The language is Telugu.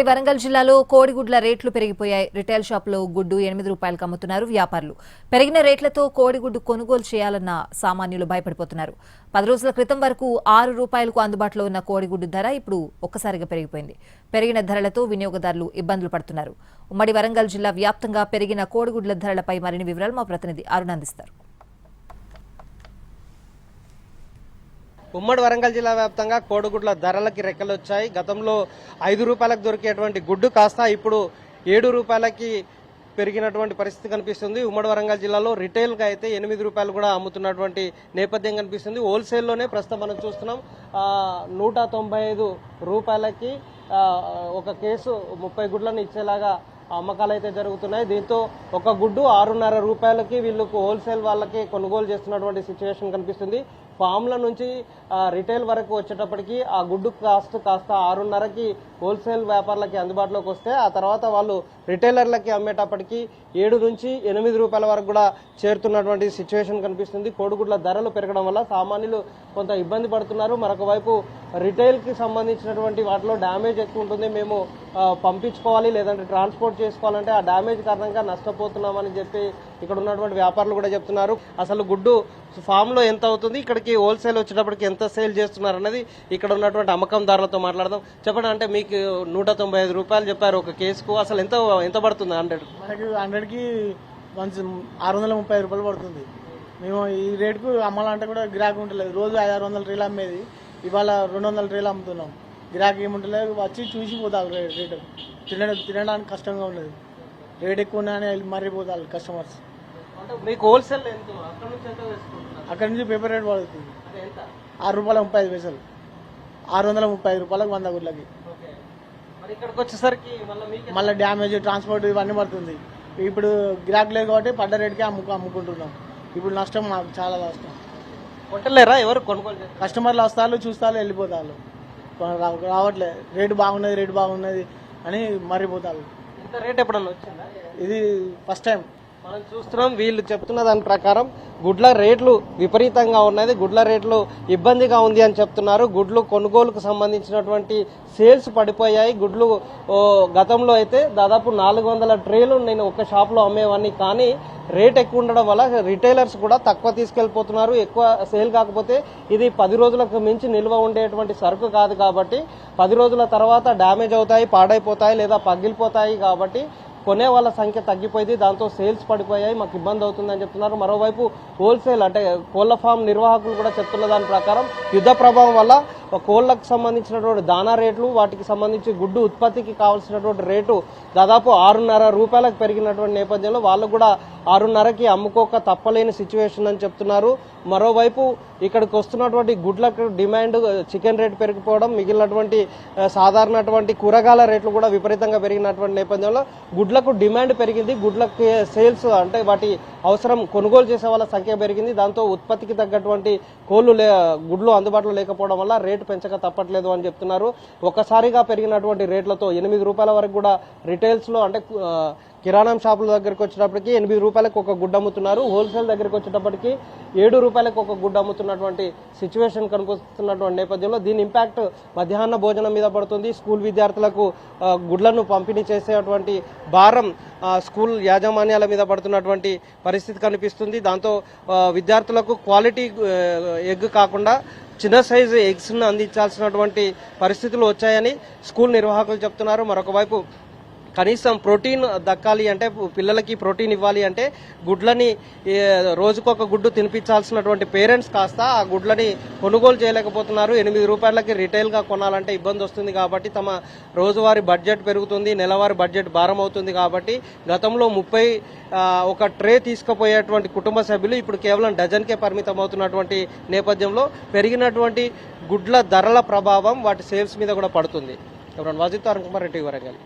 వరంగల్ జిల్లాలో కోడిగుడ్ల రేట్లు పెరిగిపోయాయి. రిటైల్ షాపులో గుడ్డు 8 రూపాయలకు అమ్ముతున్నారు వ్యాపారులు. పెరిగిన రేట్లతో కోడిగుడ్డు కొనుగోలు చేయాలన్న సామాన్యులు భయపడిపోతున్నారు. 10 రోజుల క్రితం వరకు 6 రూపాయలకు అందుబాటులో ఉన్న కోడిగుడ్డు ధర ఇప్పుడు ఒక్కసారిగా పెరిగిపోయింది. పెరిగిన ధరలతో వినియోగదారులు ఇబ్బందులు పడుతున్నారు. ఉమ్మడి వరంగల్ జిల్లా వ్యాప్తంగా పెరిగిన కోడిగుడ్ల ధరలపై మరిన్ని వివరాలు మా ప్రతినిధి అరుణ్ అందిస్తారు. ఉమ్మడి వరంగల్ జిల్లా వ్యాప్తంగా కోడిగుడ్ల ధరలకి రెక్కలొచ్చాయి. గతంలో 5 రూపాయలకు దొరికేటువంటి గుడ్డు కాస్త ఇప్పుడు 7 రూపాయలకి పెరిగినటువంటి పరిస్థితి కనిపిస్తుంది. ఉమ్మడి వరంగల్ జిల్లాలో రిటైల్గా అయితే 8 రూపాయలు కూడా అమ్ముతున్నటువంటి నేపథ్యం కనిపిస్తుంది. హోల్సేల్లోనే ప్రస్తుతం మనం చూస్తున్నాం 195 రూపాయలకి ఒక కేసు 30 గుడ్లను ఇచ్చేలాగా అమ్మకాలు అయితే జరుగుతున్నాయి. దీంతో ఒక గుడ్డు 6.5 రూపాయలకి వీళ్ళకు హోల్సేల్ వాళ్ళకి కొనుగోలు చేస్తున్నటువంటి సిచ్యువేషన్ కనిపిస్తుంది. ఫామ్ల నుంచి రిటైల్ వరకు వచ్చేటప్పటికి ఆ గుడ్డు కాస్ట్ కాస్త 6.5కి హోల్సేల్ వ్యాపారులకి అందుబాటులోకి వస్తే ఆ తర్వాత వాళ్ళు రిటైలర్లకి అమ్మేటప్పటికి 7 నుంచి 8 రూపాయల వరకు కూడా చేరుతున్నటువంటి సిచ్యువేషన్ కనిపిస్తుంది. కోడిగుడ్ల ధరలు పెరగడం వల్ల సామాన్యులు కొంత ఇబ్బంది పడుతున్నారు. మరొక వైపు రిటైల్కి సంబంధించినటువంటి వాటిలో డ్యామేజ్ ఎక్కువ ఉంటుంది. మేము పంపించుకోవాలి లేదంటే ట్రాన్స్పోర్ట్ చేసుకోవాలంటే ఆ డ్యామేజ్ కారణంగా నష్టపోతున్నామని చెప్పి ఇక్కడ ఉన్నటువంటి వ్యాపారులు కూడా చెప్తున్నారు. అసలు గుడ్డు ఫామ్ లో ఎంత అవుతుంది, ఇక్కడికి హోల్సేల్ వచ్చేటప్పటికి ఎంత సేల్ చేస్తున్నారు అన్నది ఇక్కడ ఉన్నటువంటి అమ్మకందారులతో మాట్లాడదాం. చెప్పండి, అంటే మీకు 195 రూపాయలు చెప్పారు ఒక కేసుకు, అసలు ఎంత ఎంత పడుతుంది? 100 మనకి 100కి 630 రూపాయలు పడుతుంది. మేము ఈ రేటుకు అమ్మాలంటే కూడా గిరాకీ ఉండలేదు. రోజు 500-600 రీలు అమ్మేది, ఇవాళ 200 రీలు అమ్ముతున్నాం. గిరాకీ ఏముంటలేదు, వచ్చి చూసిపోతారు రేటు. తినడానికి కష్టంగా ఉన్నది, రేట్ ఎక్కువ ఉన్నాయని మర్రిపోతారు కస్టమర్స్. మీకు హోల్సేల్ అక్కడ నుంచి పేపర్ రేట్ పడుతుంది 6 రూపాయల 35 పైసలు, 630 రూపాయలకు 100 గుడ్లకి. ఇక్కడికి వచ్చేసరికి మళ్ళీ డ్యామేజ్, ట్రాన్స్పోర్ట్ ఇవన్నీ పడుతుంది. ఇప్పుడు గిరాకీ లేదు కాబట్టి పడ్డ రేటుకే అమ్ముకుంటున్నాం. ఇప్పుడు నష్టం, మాకు చాలా నష్టం. కొట్టలేరా ఎవరు కొనుగోలు? కస్టమర్లు వస్తారు, చూస్తారు, వెళ్ళిపోతారు. రావట్లేదు, రేటు బాగున్నది అని మర్రిపోతారు. ఇంత రేట్ ఎప్పుడన్నా వచ్చిందా? ఇది ఫస్ట్ టైం మనం చూస్తున్నాం. వీళ్ళు చెప్తున్న దాని ప్రకారం గుడ్ల రేట్లు విపరీతంగా ఉన్నది, గుడ్ల రేట్లు ఇబ్బందిగా ఉంది అని చెప్తున్నారు. గుడ్లు కొనుగోలుకు సంబంధించినటువంటి సేల్స్ పడిపోయాయి. గుడ్లు గతంలో అయితే దాదాపు 400 ట్రేలు నేను ఒక షాప్లో అమ్మేవాడిని, కానీ రేట్ ఎక్కువ ఉండడం వల్ల రిటైలర్స్ కూడా తక్కువ తీసుకెళ్లిపోతున్నారు. ఎక్కువ సేల్ కాకపోతే ఇది 10 రోజులకు మించి నిల్వ ఉండేటువంటి సరుకు కాదు కాబట్టి 10 రోజుల తర్వాత డ్యామేజ్ అవుతాయి, పాడైపోతాయి లేదా పగిలిపోతాయి. కాబట్టి కొనే వాళ్ళ సంఖ్య తగ్గిపోయింది, దాంతో సేల్స్ పడిపోయాయి, మాకు ఇబ్బంది అవుతుందని చెప్తున్నారు. మరోవైపు హోల్సేల్ అంటే కోళ్ల ఫామ్ నిర్వాహకులు కూడా చెప్తున్న దాని ప్రకారం యుద్ధ ప్రభావం వల్ల కోళ్లకు సంబంధించినటువంటి దానా రేట్లు, వాటికి సంబంధించి గుడ్డు ఉత్పత్తికి కావాల్సినటువంటి రేటు దాదాపు 6.5 రూపాయలకు పెరిగినటువంటి నేపథ్యంలో వాళ్ళు కూడా 6.5కి అమ్ముకోక తప్పలేని సిచ్యువేషన్ అని చెప్తున్నారు. మరోవైపు ఇక్కడికి వస్తున్నటువంటి గుడ్లకు డిమాండ్, చికెన్ రేటు పెరిగిపోవడం, మిగిలినటువంటి సాధారణటువంటి కూరగాయల రేట్లు కూడా విపరీతంగా పెరిగినటువంటి నేపథ్యంలో గుడ్లకు డిమాండ్ పెరిగింది. గుడ్లకి సేల్స్ అంటే వాటి అవసరం కొనుగోలు చేసే వాళ్ళ సంఖ్య పెరిగింది. దాంతో ఉత్పత్తికి తగ్గటువంటి గుడ్లు అందుబాటులో లేకపోవడం వల్ల రేటు పెంచక తప్పట్లేదు అని చెప్తున్నారు. ఒక్కసారిగా పెరిగినటువంటి రేట్లతో 8 రూపాయల వరకు కూడా రిటైల్స్ లో అంటే కిరాణా షాపుల దగ్గరికి వచ్చేటప్పటికి 8 రూపాయలకు ఒక గుడ్డు అమ్ముతున్నారు. హోల్సేల్ దగ్గరికి వచ్చేటప్పటికి 7 రూపాయలకు ఒక గుడ్డు అమ్ముతున్నటువంటి సిచ్యువేషన్ కనిపిస్తున్నటువంటి నేపథ్యంలో దీని ఇంపాక్ట్ మధ్యాహ్న భోజనం మీద పడుతుంది. స్కూల్ విద్యార్థులకు గుడ్లను పంపిణీ చేసేటువంటి భారం స్కూల్ యాజమాన్యాల మీద పడుతున్నటువంటి పరిస్థితి కనిపిస్తుంది. దాంతో విద్యార్థులకు క్వాలిటీ ఎగ్ కాకుండా చిన్న సైజు ఎగ్స్ను అందించాల్సినటువంటి పరిస్థితులు వచ్చాయని స్కూల్ నిర్వాహకులు చెప్తున్నారు. మరొక వైపు కనీసం ప్రోటీన్ దక్కాలి అంటే, పిల్లలకి ప్రోటీన్ ఇవ్వాలి అంటే గుడ్లని రోజుకొక గుడ్డు తినిపించాల్సినటువంటి పేరెంట్స్ కాస్త ఆ గుడ్లని కొనుగోలు చేయలేకపోతున్నారు. 8 రూపాయలకి రిటైల్గా కొనాలంటే ఇబ్బంది వస్తుంది కాబట్టి తమ రోజువారీ బడ్జెట్ పెరుగుతుంది, నెలవారీ బడ్జెట్ భారం అవుతుంది. కాబట్టి గతంలో 31 ట్రే తీసుకుపోయేటువంటి కుటుంబ సభ్యులు ఇప్పుడు కేవలం డజన్కే పరిమితం అవుతున్నటువంటి నేపథ్యంలో పెరిగినటువంటి గుడ్ల ధరల ప్రభావం వాటి సేల్స్ మీద కూడా పడుతుంది. వాజిద్ అరుణ్ కుమార్ రెడ్డి, వరంగల్.